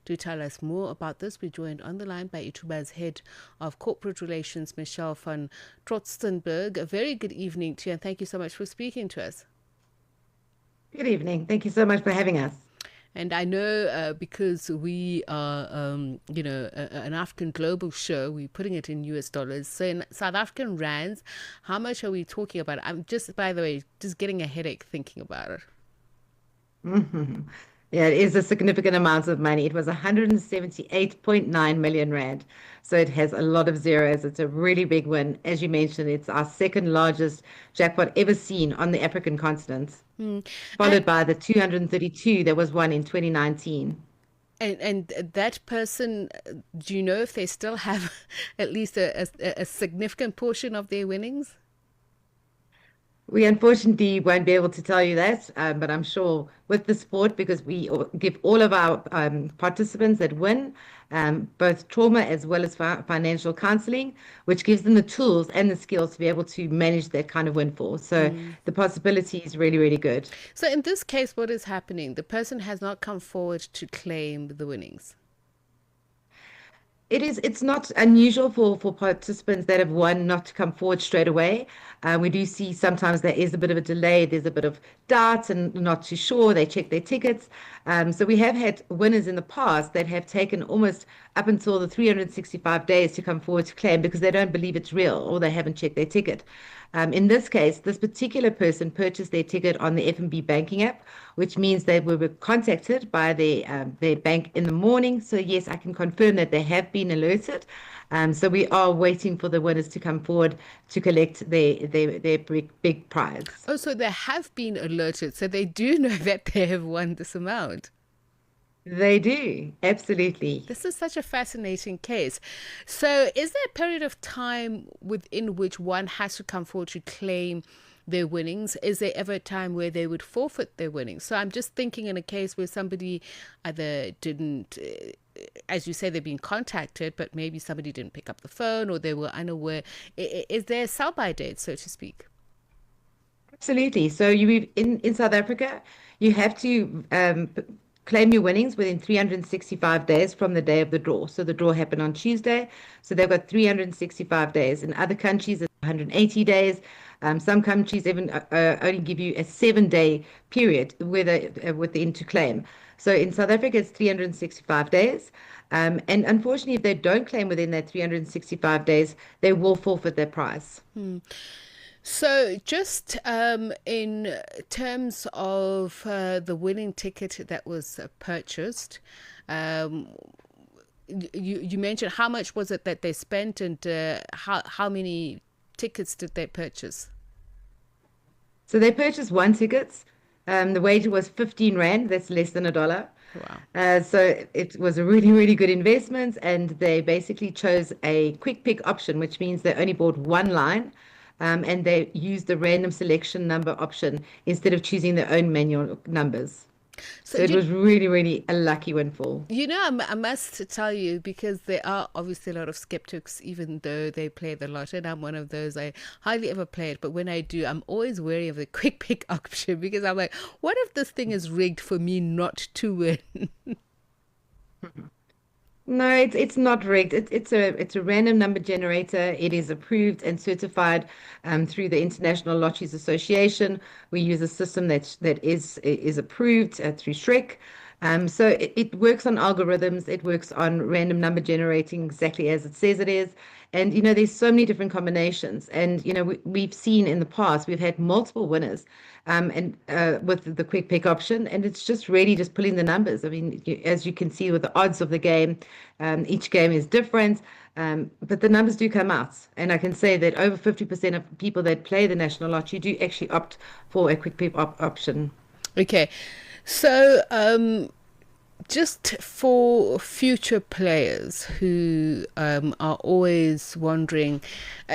To tell us more about this, we're joined on the line by ITHUBA's Head of Corporate Relations, Michelle van Trotsenburg. A very good evening to you, and thank you so much for speaking to us. Good evening. Thank you so much for having us. And I know because we are, an African global show, we're putting it in US dollars. So in South African rands, how much are we talking about? I'm just, by the way, just getting a headache thinking about it. Mhm. Yeah, it is a significant amount of money. It was 178.9 million rand. So it has a lot of zeros. It's a really big win. As you mentioned, it's our second largest jackpot ever seen on the African continent, Mm. And, followed by the 232 that was won in 2019. and that person, do you know if they still have at least a significant portion of their winnings? We unfortunately won't be able to tell you that, but I'm sure with the sport, because we give all of our participants that win both trauma as well as financial counseling, which gives them the tools and the skills to be able to manage that kind of windfall. So Mm. the possibility is really, really good. So in this case, what is happening? The person has not come forward to claim the winnings. It's not unusual for participants that have won not to come forward straight away. We do see sometimes there is a bit of a delay, there's a bit of doubt and not too sure. They check their tickets. So we have had winners in the past that have taken almost up until the 365 days to come forward to claim because they don't believe it's real or they haven't checked their ticket. In this case, this particular person purchased their ticket on the FNB banking app, which means they were contacted by their bank in the morning. So yes, I can confirm that they have been alerted. So we are waiting for the winners to come forward to collect their big prize. Oh, so they have been alerted. So they do know that they have won this amount. They do, absolutely. This is such a fascinating case. So, is there a period of time within which one has to come forward to claim their winnings? Is there ever a time where they would forfeit their winnings? So, I'm just thinking in a case where somebody either didn't, as you say, they've been contacted, but maybe somebody didn't pick up the phone or they were unaware. Is there a sell by date, so to speak? Absolutely. So you in South Africa, you have to claim your winnings within 365 days from the day of the draw. So the draw happened on Tuesday, so they've got 365 days. In other countries, it's 180 days. Some countries even only give you a 7-day period within to claim. So in South Africa, it's 365 days. And unfortunately, if they don't claim within that 365 days, they will forfeit their prize. So, just in terms of the winning ticket that was purchased, um, you mentioned how much was it that they spent and how many tickets did they purchase? So they purchased one ticket. The wager was 15 Rand. That's less than a dollar. Wow. So it was a really, really good investment. And they basically chose a quick pick option, which means they only bought one line. And they used the random selection number option instead of choosing their own manual numbers. So, So it was really, really a lucky windfall. I must tell you, because there are obviously a lot of skeptics, even though they play the lotto, and I'm one of those. I hardly ever play it, but when I do, I'm always wary of the quick pick option because I'm like, what if this thing is rigged for me not to win? No, it's not rigged. It's a random number generator. It is approved and certified through the International Lotteries Association. We use a system that is approved through Shrek. So it works on algorithms. It works on random number generating exactly as it says it is. And there's so many different combinations. And we've seen in the past we've had multiple winners, and with the quick pick option, and it's just really just pulling the numbers. I mean, as you can see with the odds of the game, each game is different, but the numbers do come out. And I can say that over 50% of people that play the National Lottery do actually opt for a quick pick option. Okay, so just for future players who are always wondering,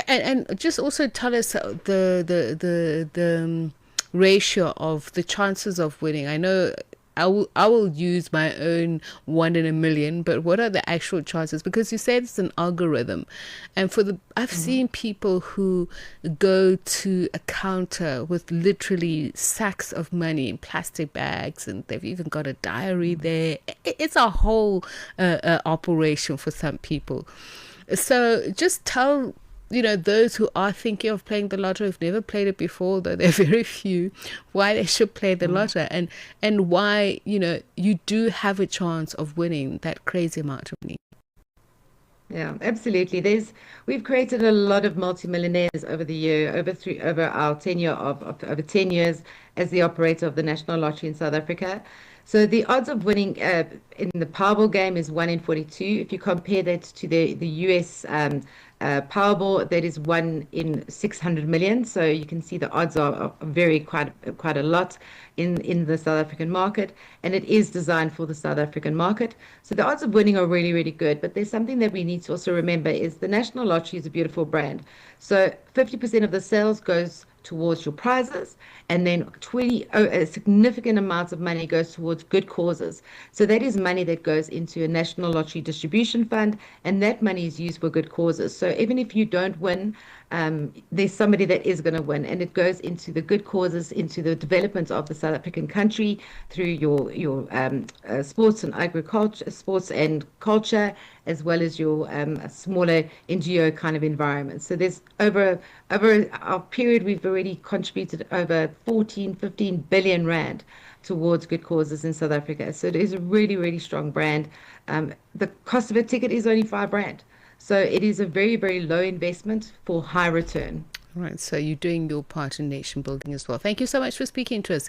and just also tell us the ratio of the chances of winning. I know I will use my own 1 in a million, but what are the actual chances? Because you said it's an algorithm, and I've seen people who go to a counter with literally sacks of money in plastic bags, and they've even got a diary there. It's a whole operation for some people. So just tell those who are thinking of playing the lotto, who've never played it before, though they're very few, why they should play the lotto, and why you do have a chance of winning that crazy amount of money. Yeah, absolutely. We've created a lot of multimillionaires over the year, over our tenure of over 10 years as the operator of the National Lottery in South Africa. So the odds of winning in the Powerball game is 1 in 42. If you compare that to the US Powerball, that is 1 in 600 million. So you can see the odds are vary quite a lot in the South African market, and it is designed for the South African market. So the odds of winning are really, really good. But there's something that we need to also remember is the National Lottery is a beautiful brand. So 50% of the sales goes towards your prizes, and then a significant amount of money goes towards good causes. So that is money that goes into a national lottery distribution fund, and that money is used for good causes. So even if you don't win, there's somebody that is going to win, and it goes into the good causes, into the development of the South African country through your sports and agriculture, sports and culture, as well as your smaller NGO kind of environment. So there's over our period, we've already contributed over 15 billion rand towards good causes in South Africa. So it is a really, really strong brand. The cost of a ticket is only 5 rand. So it is a very, very low investment for high return. Right. So you're doing your part in nation building as well. Thank you so much for speaking to us.